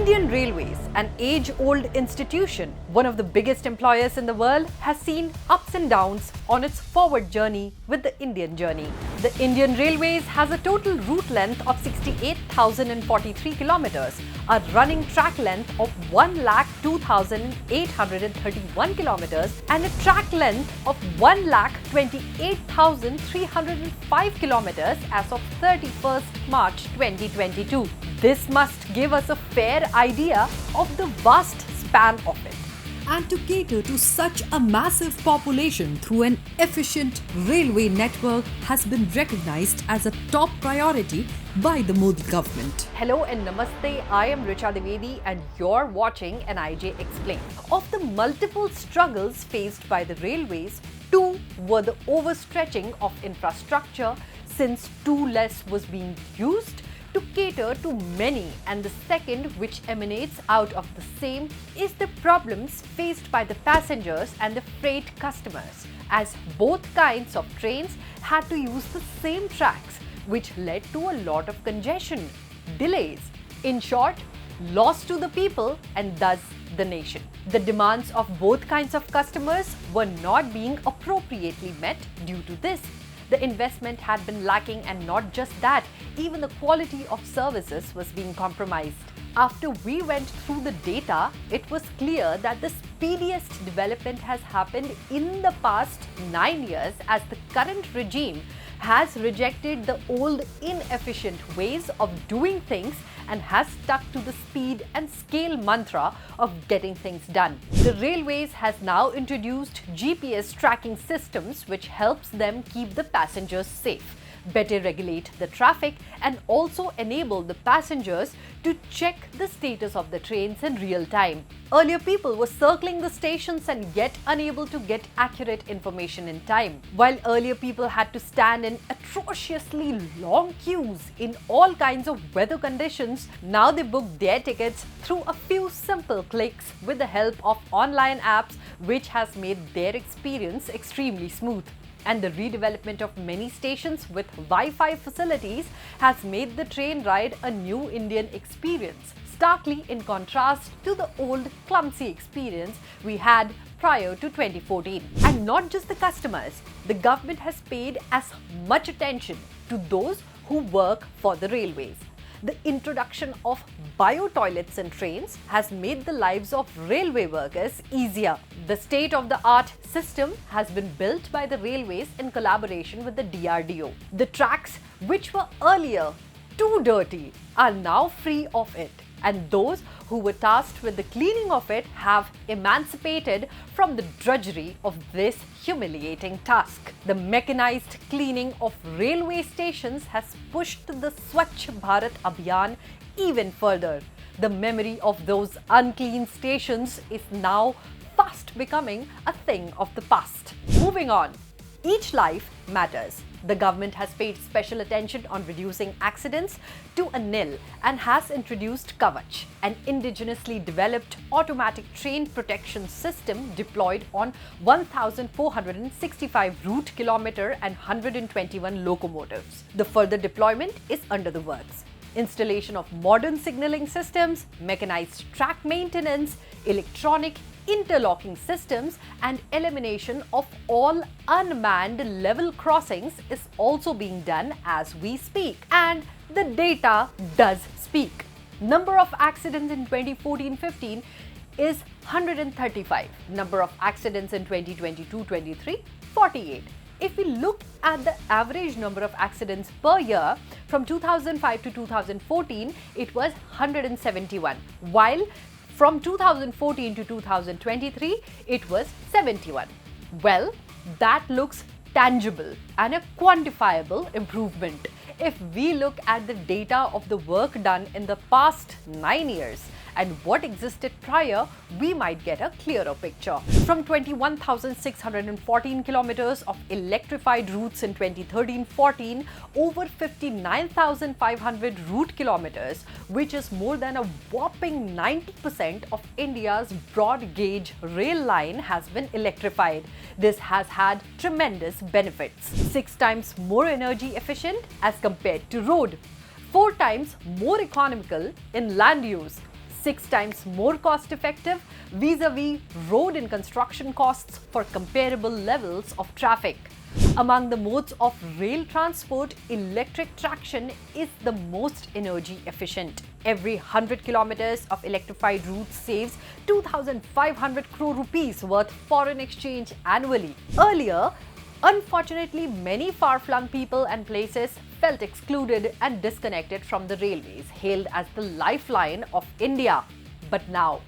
Indian Railways, an age-old institution, one of the biggest employers in the world, has seen ups and downs on its forward journey with the Indian journey. The Indian Railways has a total route length of 68,043 kilometers, a running track length of 1,02,831 kilometers, and a track length of 1,28,305 kilometers as of 31st March 2022. This must give us a fair idea of the vast span of it. And to cater to such a massive population through an efficient railway network has been recognized as a top priority by the Modi government. Hello and namaste, I am Richa Dwivedi and you're watching NIJ Explain. Of the multiple struggles faced by the railways, two were the overstretching of infrastructure since too less was being used to cater to many, and the second, which emanates out of the same, is the problems faced by the passengers and the freight customers, as both kinds of trains had to use the same tracks, which led to a lot of congestion, delays, in short, loss to the people and thus the nation. The demands of both kinds of customers were not being appropriately met due to this. The investment had been lacking, and not just that, even the quality of services was being compromised. After we went through the data, it was clear that the speediest development has happened in the past 9 years, as the current regime has rejected the old inefficient ways of doing things and has stuck to the speed and scale mantra of getting things done. The railways has now introduced GPS tracking systems which helps them keep the passengers safe, better regulate the traffic, and also enable the passengers to check the status of the trains in real time. Earlier, people were circling the stations and yet unable to get accurate information in time. While earlier people had to stand in atrociously long queues in all kinds of weather conditions, now they book their tickets through a few simple clicks with the help of online apps, which has made their experience extremely smooth. And the redevelopment of many stations with Wi-Fi facilities has made the train ride a new Indian experience, starkly in contrast to the old clumsy experience we had prior to 2014. And not just the customers, the government has paid as much attention to those who work for the railways. The introduction of bio-toilets in trains has made the lives of railway workers easier. The state-of-the-art system has been built by the railways in collaboration with the DRDO. The tracks, which were earlier too dirty, are now free of it, and those who were tasked with the cleaning of it have emancipated from the drudgery of this humiliating task. The mechanized cleaning of railway stations has pushed the Swachh Bharat Abhiyan even further. The memory of those unclean stations is now fast becoming a thing of the past. Moving on, each life matters. The government has paid special attention on reducing accidents to a nil and has introduced Kavach, an indigenously developed automatic train protection system deployed on 1,465 route kilometer and 121 locomotives. The further deployment is under the works. Installation of modern signaling systems, mechanized track maintenance, electronic interlocking systems, and elimination of all unmanned level crossings is also being done as we speak. And the data does speak. Number of accidents in 2014-15 is 135. Number of accidents in 2022-23, 48. If we look at the average number of accidents per year from 2005 to 2014, it was 171, while from 2014 to 2023, it was 71. Well, that looks tangible and a quantifiable improvement. If we look at the data of the work done in the past 9 years and what existed prior, we might get a clearer picture. From 21,614 kilometers of electrified routes in 2013-14, over 59,500 route kilometers, which is more than a whopping 90% of India's broad gauge rail line, has been electrified. This has had tremendous benefits. 6 times more energy efficient as compared to road, 4 times more economical in land use, 6 times more cost effective vis-a-vis road and construction costs for comparable levels of traffic. Among the modes of rail transport, electric traction is the most energy efficient. Every 100 kilometers of electrified route saves 2,500 crore rupees worth foreign exchange annually. Earlier, unfortunately, many far-flung people and places felt excluded and disconnected from the railways, hailed as the lifeline of India. But now,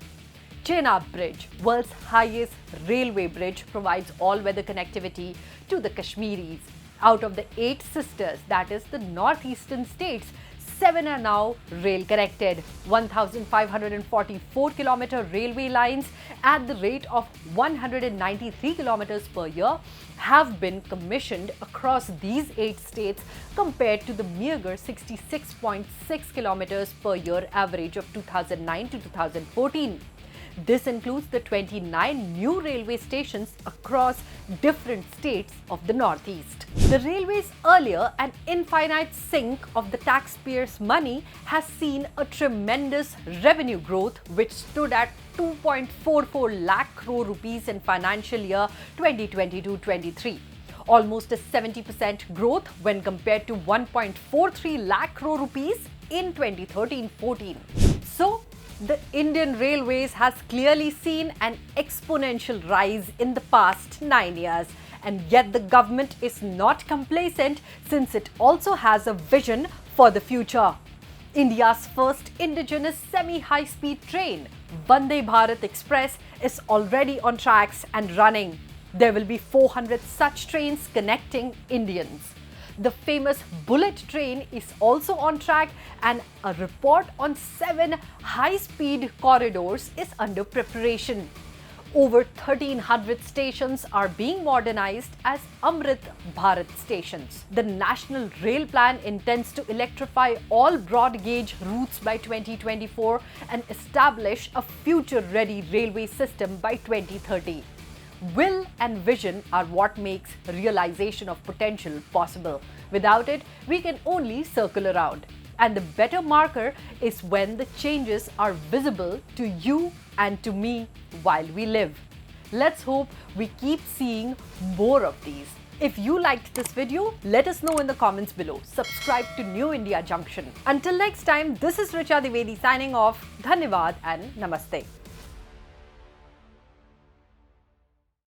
Chenab Bridge, world's highest railway bridge, provides all-weather connectivity to the Kashmiris. Out of the 8 sisters, that is the northeastern states, 7 are now rail connected. 1,544 kilometer railway lines at the rate of 193 kilometers per year have been commissioned across these 8 states compared to the meager 66.6 kilometers per year average of 2009 to 2014. This includes the 29 new railway stations across different states of the Northeast. The railways' earlier and infinite sink of the taxpayers' money has seen a tremendous revenue growth, which stood at 2.44 lakh crore rupees in financial year 2022-23. Almost a 70% growth when compared to 1.43 lakh crore rupees in 2013-14. So, the Indian Railways has clearly seen an exponential rise in the past 9 years, and yet the government is not complacent since it also has a vision for the future. India's first indigenous semi-high-speed train, Vande Bharat Express, is already on tracks and running. There will be 400 such trains connecting Indians. The famous bullet train is also on track, and a report on 7 high-speed corridors is under preparation. Over 1,300 stations are being modernized as Amrit Bharat stations. The National Rail Plan intends to electrify all broad-gauge routes by 2024 and establish a future-ready railway system by 2030. Will and vision are what makes realization of potential possible. Without it, we can only circle around. And the better marker is when the changes are visible to you and to me while we live. Let's hope we keep seeing more of these. If you liked this video, let us know in the comments below. Subscribe to New India Junction. Until next time, this is Richa Dwivedi signing off. Dhanyavad and Namaste.